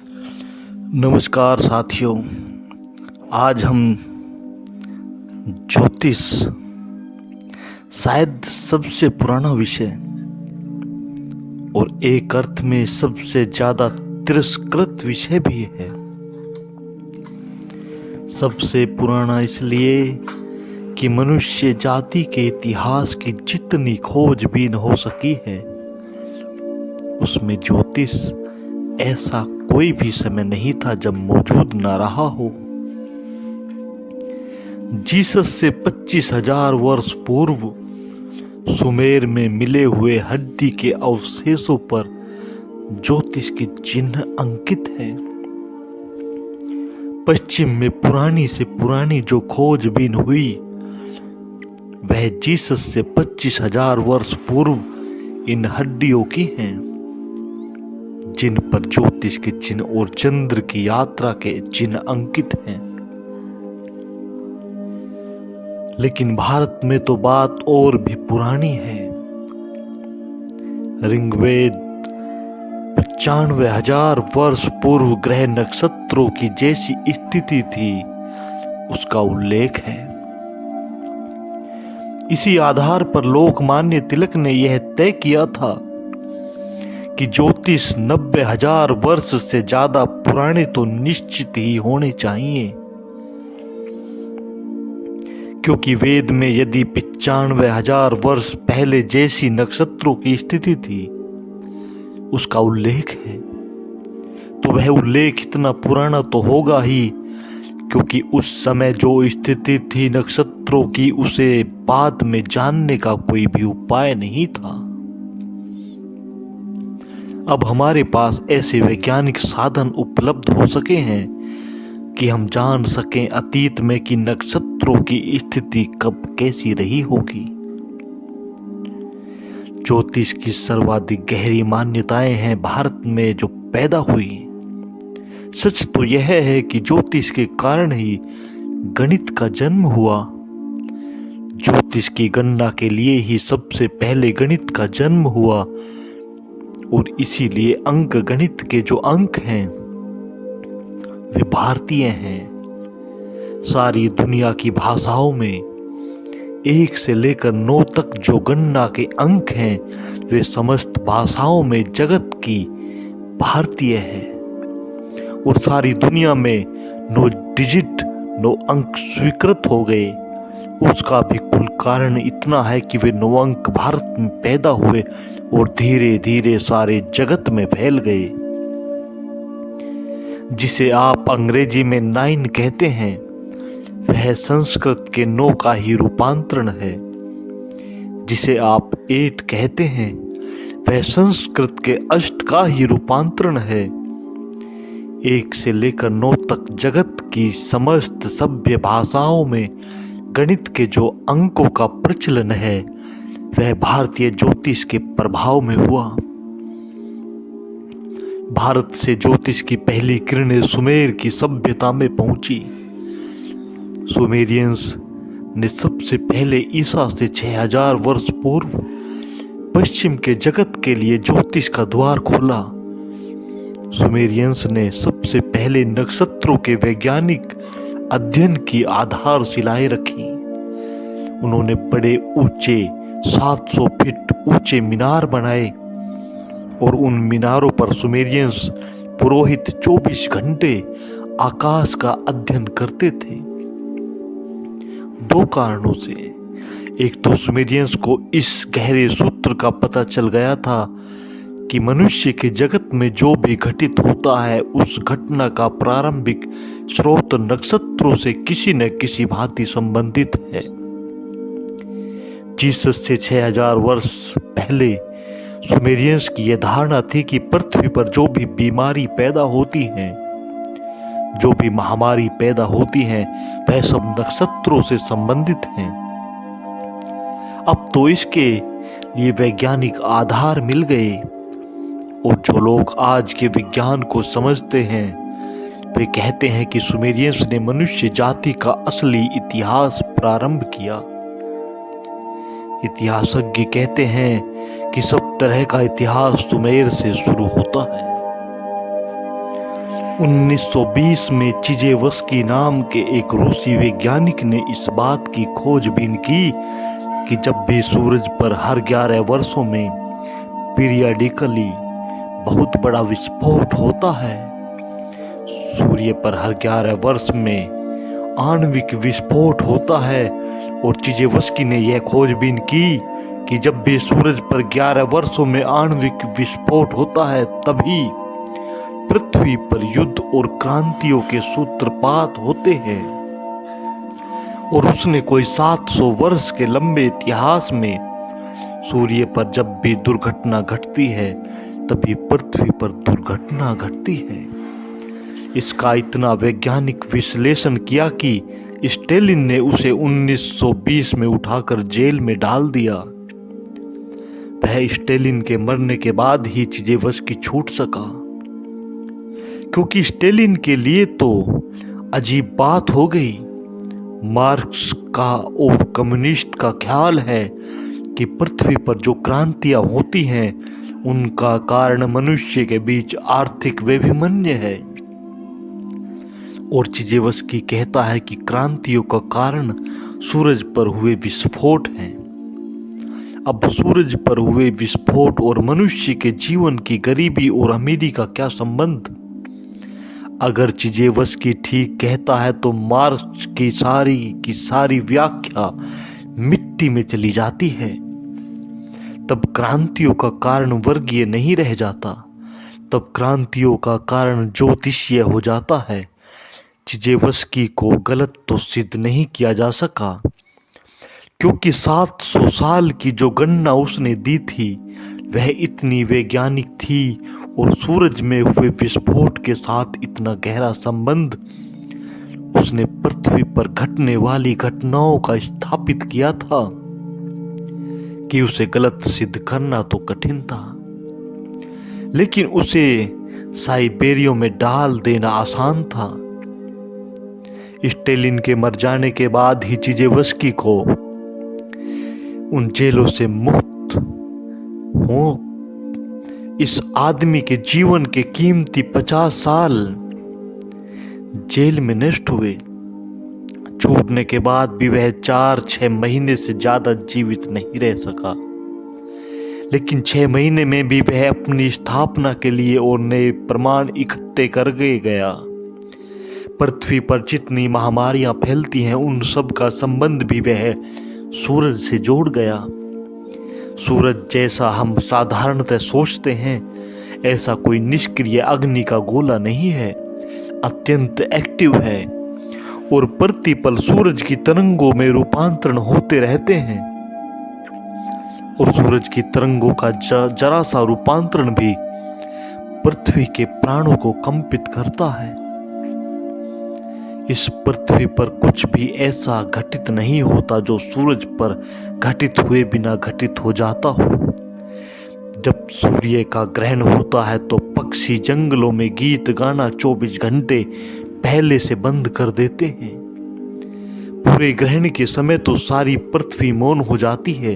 नमस्कार साथियों। आज हम ज्योतिष, शायद सबसे पुराना विषय और एक अर्थ में सबसे ज्यादा तिरस्कृत विषय भी है। सबसे पुराना इसलिए कि मनुष्य जाति के इतिहास की जितनी खोजबीन हो सकी है उसमें ज्योतिष ऐसा कोई भी समय नहीं था जब मौजूद ना रहा हो। जीसस से 25,000 वर्ष पूर्व सुमेर में मिले हुए हड्डी के अवशेषों पर ज्योतिष के चिन्ह अंकित है। पश्चिम में पुरानी से पुरानी जो खोजबीन हुई वह जीसस से 25,000 वर्ष पूर्व इन हड्डियों की हैं, जिन पर ज्योतिष के चिन्ह और चंद्र की यात्रा के चिन्ह अंकित हैं। लेकिन भारत में तो बात और भी पुरानी है। ऋग्वेद 95,000 वर्ष पूर्व ग्रह नक्षत्रों की जैसी स्थिति थी उसका उल्लेख है। इसी आधार पर लोकमान्य तिलक ने यह तय किया था कि ज्योतिष 90,000 वर्ष से ज्यादा पुराने तो निश्चित ही होने चाहिए, क्योंकि वेद में यदि 95,000 वर्ष पहले जैसी नक्षत्रों की स्थिति थी उसका उल्लेख है तो वह उल्लेख इतना पुराना तो होगा ही, क्योंकि उस समय जो स्थिति थी नक्षत्रों की उसे बाद में जानने का कोई भी उपाय नहीं था। अब हमारे पास ऐसे वैज्ञानिक साधन उपलब्ध हो सके हैं कि हम जान सकें अतीत में कि नक्षत्रों की स्थिति कब कैसी रही होगी। ज्योतिष की सर्वाधिक गहरी मान्यताएं हैं भारत में जो पैदा हुई। सच तो यह है कि ज्योतिष के कारण ही गणित का जन्म हुआ। ज्योतिष की गणना के लिए ही सबसे पहले गणित का जन्म हुआ और इसीलिए अंक गणित के जो अंक हैं वे भारतीय हैं। सारी दुनिया की भाषाओं में 1 से लेकर 9 तक जो गणना के अंक हैं वे समस्त भाषाओं में जगत की भारतीय है। और सारी दुनिया में 9 डिजिट 9 अंक स्वीकृत हो गए। उसका भी कुल कारण इतना है कि वे 9 अंक भारत में पैदा हुए और धीरे धीरे सारे जगत में फैल गए। जिसे आप अंग्रेजी में 9 कहते हैं वह संस्कृत के 9 का ही रूपांतरण है। जिसे आप 8 कहते हैं वह संस्कृत के 8 का ही रूपांतरण है। 1 से लेकर 9 तक जगत की समस्त सभ्य भाषाओं में गणित के जो अंकों का प्रचलन है वह भारतीय ज्योतिष के प्रभाव में हुआ। भारत से ज्योतिष की पहली किरणें सुमेर की सभ्यता में पहुंची। सुमेरियंस ने सबसे पहले ईसा से 6,000 वर्ष पूर्व पश्चिम के जगत के लिए ज्योतिष का द्वार खोला। सुमेरियंस ने सबसे पहले नक्षत्रों के वैज्ञानिक अध्ययन की आधारशिलाएं रखी। उन्होंने बड़े ऊंचे 700 फीट ऊंचे मीनार बनाए और उन मीनारों पर सुमेरियंस पुरोहित 24 घंटे आकाश का अध्ययन करते थे। 2 कारणों से। एक तो सुमेरियंस को इस गहरे सूत्र का पता चल गया था कि मनुष्य के जगत में जो भी घटित होता है उस घटना का प्रारंभिक स्रोत नक्षत्रों से किसी न किसी भांति संबंधित है। जीसस से 6,000 वर्ष पहले सुमेरियंस की यह धारणा थी कि पृथ्वी पर जो भी बीमारी पैदा होती है, जो भी महामारी पैदा होती है वह सब नक्षत्रों से संबंधित हैं। अब तो इसके लिए वैज्ञानिक आधार मिल गए और जो लोग आज के विज्ञान को समझते हैं वे कहते हैं कि सुमेरियंस ने मनुष्य जाति का असली इतिहास प्रारंभ किया। इतिहासज्ञ कहते हैं कि सब तरह का इतिहास सुमेर से शुरू होता है। 1920 में चिजेवस्की नाम के एक रूसी वैज्ञानिक ने इस बात की खोजबीन की कि जब भी सूरज पर हर 11 वर्षों में पीरियडिकली बहुत बड़ा विस्फोट होता है, सूर्य पर हर 11 वर्ष में आणविक विस्फोट होता है। और चिजेवस्की ने यह खोजबीन की कि जब भी सूरज पर 11 वर्षों में आणविक विस्फोट होता है, तभी पृथ्वी पर युद्ध और क्रांतियों के सूत्रपात होते हैं। और उसने कोई 700 वर्ष के लंबे इतिहास में सूर्य पर जब भी दुर्घटना घटती है, तभी पृथ्वी पर दुर्घटना घटती है। इसका इतना वैज्ञानिक विश्लेषण किया कि स्टेलिन ने उसे 1920 में उठाकर जेल में डाल दिया। वह स्टेलिन के मरने के बाद ही चिजेवस्की छूट सका, क्योंकि स्टेलिन के लिए तो अजीब बात हो गई। मार्क्स का और कम्युनिस्ट का ख्याल है कि पृथ्वी पर जो क्रांतियां होती हैं, उनका कारण मनुष्य के बीच आर्थिक वैभिमन्य है। और चिजेवस्की कहता है कि क्रांतियों का कारण सूरज पर हुए विस्फोट हैं। अब सूरज पर हुए विस्फोट और मनुष्य के जीवन की गरीबी और अमीरी का क्या संबंध? अगर चिजेवस्की ठीक कहता है तो मार्क्स की सारी व्याख्या मिट्टी में चली जाती है। तब क्रांतियों का कारण वर्गीय नहीं रह जाता, तब क्रांतियों का कारण ज्योतिषीय हो जाता है। चिजेवस्की को गलत तो सिद्ध नहीं किया जा सका, क्योंकि 700 साल की जो गणना उसने दी थी वह इतनी वैज्ञानिक थी, और सूरज में हुए विस्फोट के साथ इतना गहरा संबंध उसने पृथ्वी पर घटने वाली घटनाओं का स्थापित किया था कि उसे गलत सिद्ध करना तो कठिन था। लेकिन उसे साइबेरिया में डाल देना आसान था। स्टेलिन के मर जाने के बाद ही चिजेवस्की को उन जेलों से मुक्त हो इस आदमी के जीवन के कीमती 50 साल जेल में नष्ट हुए। छूटने के बाद भी वह 4-6 महीने से ज्यादा जीवित नहीं रह सका, लेकिन 6 महीने में भी वह अपनी स्थापना के लिए और नए प्रमाण इकट्ठे कर गया। पृथ्वी पर जितनी महामारियां फैलती हैं, उन सब का संबंध भी वह सूरज से जोड़ गया। सूरज जैसा हम साधारणतः सोचते हैं, ऐसा कोई निष्क्रिय अग्नि का गोला नहीं है, अत्यंत एक्टिव है और प्रतिपल सूरज की तरंगों में रूपांतरण होते रहते हैं। और सूरज की तरंगों का जरा सा रूपांतरण भी पृथ्वी के प्राणों को कंपित करता है। इस पृथ्वी पर कुछ भी ऐसा घटित नहीं होता जो सूरज पर घटित हुए बिना घटित हो जाता हो। जब सूर्य का ग्रहण होता है तो पक्षी जंगलों में गीत गाना 24 घंटे पहले से बंद कर देते हैं। पूरे ग्रहण के समय तो सारी पृथ्वी मौन हो जाती है।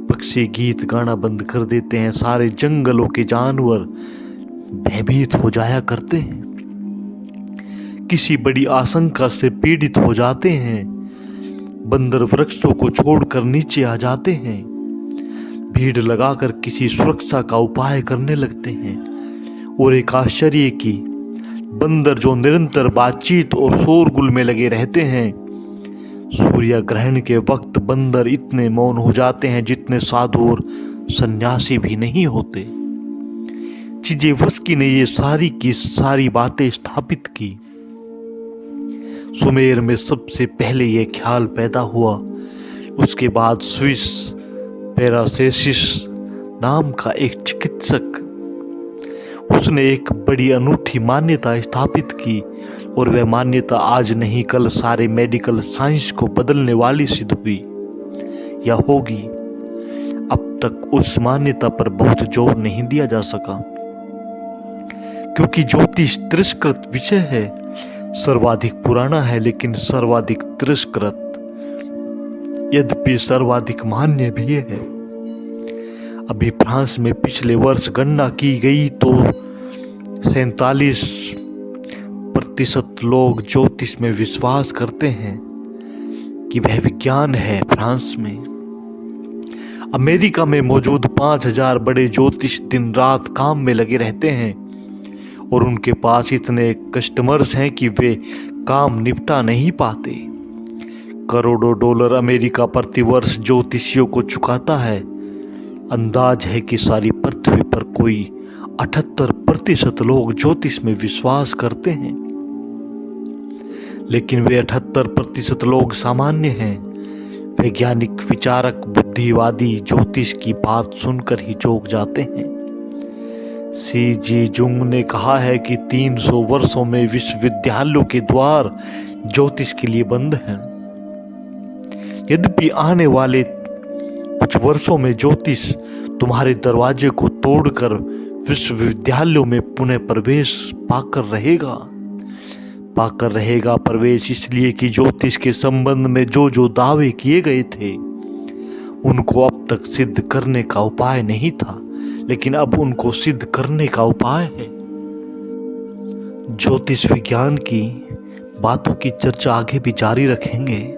पक्षी गीत गाना बंद कर देते हैं, सारे जंगलों के जानवर भयभीत हो जाया करते हैं, किसी बड़ी आशंका से पीड़ित हो जाते हैं। बंदर वृक्षों को छोड़कर नीचे आ जाते हैं, भीड़ लगाकर किसी सुरक्षा का उपाय करने लगते हैं। और एक आश्चर्य की बंदर जो निरंतर बातचीत और शोरगुल में लगे रहते हैं, सूर्य ग्रहण के वक्त बंदर इतने मौन हो जाते हैं जितने साधु और सन्यासी भी नहीं होते। चिजेवस्की ने ये सारी की सारी बातें स्थापित की। सुमेर में सबसे पहले यह ख्याल पैदा हुआ। उसके बाद स्विस पैरासेसिस नाम का एक चिकित्सक, उसने एक बड़ी अनूठी मान्यता स्थापित की, और वह मान्यता आज नहीं कल सारे मेडिकल साइंस को बदलने वाली सिद्ध हुई या होगी। अब तक उस मान्यता पर बहुत जोर नहीं दिया जा सका, क्योंकि ज्योतिष तिरस्कृत विषय है, सर्वाधिक पुराना है लेकिन सर्वाधिक तिरस्कृत, यद्यपि सर्वाधिक मान्य भी है। अभी फ्रांस में पिछले वर्ष गणना की गई तो 47% लोग ज्योतिष में विश्वास करते हैं कि वह विज्ञान है। फ्रांस में, अमेरिका में मौजूद 5000 बड़े ज्योतिष दिन रात काम में लगे रहते हैं और उनके पास इतने कस्टमर्स हैं कि वे काम निपटा नहीं पाते। करोड़ों डॉलर अमेरिका प्रतिवर्ष ज्योतिषियों को चुकाता है। अंदाज है कि सारी पृथ्वी पर कोई 78% लोग ज्योतिष में विश्वास करते हैं, लेकिन वे 78% लोग सामान्य हैं। वैज्ञानिक, विचारक, बुद्धिवादी ज्योतिष की बात सुनकर ही चौंक जाते हैं। सी जी जुंग ने कहा है कि 300 वर्षों में विश्वविद्यालयों के द्वार ज्योतिष के लिए बंद हैं। यद्यपि आने वाले कुछ वर्षों में ज्योतिष तुम्हारे दरवाजे को तोड़कर विश्वविद्यालयों में पुनः प्रवेश पाकर रहेगा प्रवेश, इसलिए कि ज्योतिष के संबंध में जो दावे किए गए थे उनको अब तक सिद्ध करने का उपाय नहीं था, लेकिन अब उनको सिद्ध करने का उपाय है। ज्योतिष विज्ञान की बातों की चर्चा आगे भी जारी रखेंगे।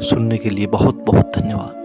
सुनने के लिए बहुत बहुत धन्यवाद।